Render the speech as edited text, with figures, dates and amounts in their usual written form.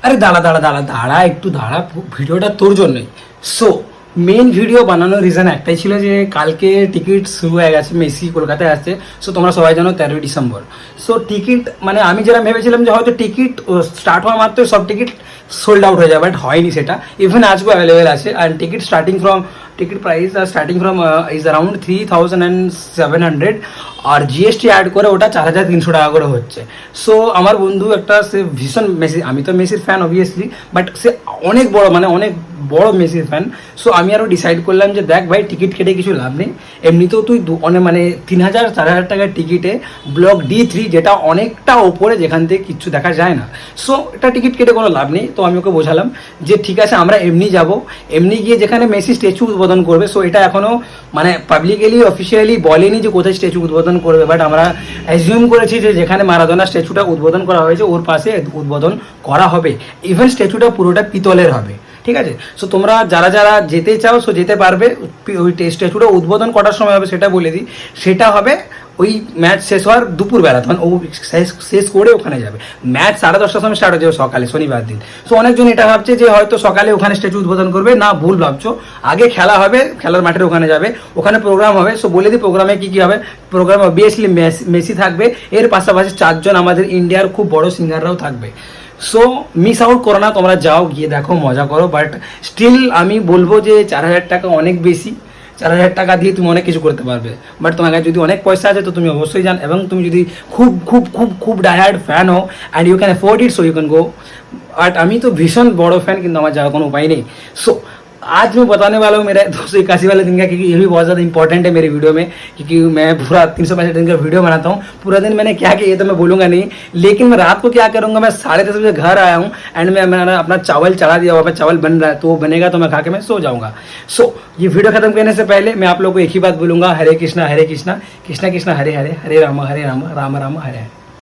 আরে দাঁড়া দাঁড়া দাঁড়া দাঁড়া একটু দাঁড়া, ভিডিওটা তোর জন্যই। সো মেন ভিডিও বানানোর রিজন একটাই ছিল যে কালকে টিকিট শুরু হয়ে গেছে, মেসি কলকাতায় আসছে। সো তোমরা সবাই জানো 13ই ডিসেম্বর। সো টিকিট মানে আমি যেটা ভেবেছিলাম যে হয়তো টিকিট স্টার্ট হওয়া মাত্র সব টিকিট সোল্ড আউট হয়ে যাবে, বাট হয়নি সেটা। ইভেন আজকেও অ্যাভেলেবেল আছে। And ticket price starting from is around 3700, আর জিএসটি অ্যাড করে ওটা 4300 টাকা করে হচ্ছে। সো আমার বন্ধু একটা, সে ভীষণ মেসি, আমি তো মেসির ফ্যান অবভিয়াসলি, বাট সে অনেক বড় মানে অনেক বড় মেসির ফ্যান। সো আমি আরও ডিসাইড করলাম যে দেখ ভাই, টিকিট কেটে কিছু লাভ নেই। এমনিতেও তুই অনেক মানে 3000-4000 টাকার টিকিটে ব্লক D3, যেটা অনেকটা ওপরে, যেখান থেকে কিচ্ছু দেখা যায় না। সো এটা টিকিট কেটে কোনো লাভ নেই। তো আমি ওকে বোঝালাম যে ঠিক আছে আমরা এমনি যাব, এমনি গিয়ে যেখানে মেসি স্ট্যাচু উদ্বোধন করবে। সো এটা এখনও মানে পাবলিকলি অফিসিয়ালি বলেনি যে কোথায় স্ট্যাচু উদ্বোধন করবে, বাট আমরা অ্যাজিউম করেছি যে যেখানে মারাদোনা স্ট্যাচুটা উদ্বোধন করা হয়েছে ওর পাশে উদ্বোধন করা হবে। ইভেন স্ট্যাচুটা পুরোটা পিতলের হবে, ঠিক আছে? সো তোমরা যারা যারা যেতে চাও সো যেতে পারবে। ওই স্ট্যাচুটা উদ্বোধন করার সময় হবে সেটা বলে দিই, সেটা হবে ওই ম্যাচ শেষ হওয়ার দুপুরবেলা, তখন ও শেষ করে ওখানে যাবে। ম্যাচ 10:30টার সময় স্টার্ট হয়ে যাবে সকালে, শনিবার দিন। সো অনেকজন এটা ভাবছে যে হয়তো সকালে ওখানে স্ট্যাচু উদ্বোধন করবে, না ভুল ভাবছো। আগে খেলা হবে, খেলার মাঠের ওখানে যাবে, ওখানে প্রোগ্রাম হবে। সো বলে দিই প্রোগ্রামে কী কী হবে। প্রোগ্রামে অবভিয়াসলি মেসি থাকবে, এর পাশাপাশি 4 জন আমাদের ইন্ডিয়ার খুব বড় সিঙ্গাররাও থাকবে। সো মিস আউট করো না, তোমরা যাও, গিয়ে দেখো, মজা করো। বাট স্টিল আমি বলবো যে 4000 টাকা অনেক বেশি। 4000 টাকা দিয়ে তুমি অনেক কিছু করতে পারবে। বাট তোমার কাছে যদি অনেক পয়সা আছে তো তুমি অবশ্যই যান, এবং তুমি যদি খুব খুব খুব খুব ডাইহার্ড ফ্যান হো and you can afford it, so you can go. But আমি তো भीषण बड़ो फैन, কিন্তু আমার যাওয়ার কোনো उपाय नहीं। सो आज मैं बताने वाला हूँ मेरा 281 वाले दिन का, क्योंकि ये भी बहुत ज़्यादा इंपॉर्टेंट है मेरी वीडियो में, क्योंकि मैं पूरा 365 दिन का वीडियो बनाता हूँ। पूरा दिन मैंने क्या किया ये तो मैं बोलूँगा नहीं, लेकिन मैं रात को क्या करूँगा, मैं 10:30 बजे घर आया हूँ एंड मैंने अपना चावल चढ़ा दिया, वहाँ पर चावल बन रहा है, तो वो बनेगा तो मैं खा के मैं सो जाऊँगा। सो ये वीडियो खत्म करने से पहले मैं आप लोगों को एक ही बात बोलूँगा, हरे कृष्णा कृष्णा कृष्णा हरे हरे, हरे राम राम राम हरे।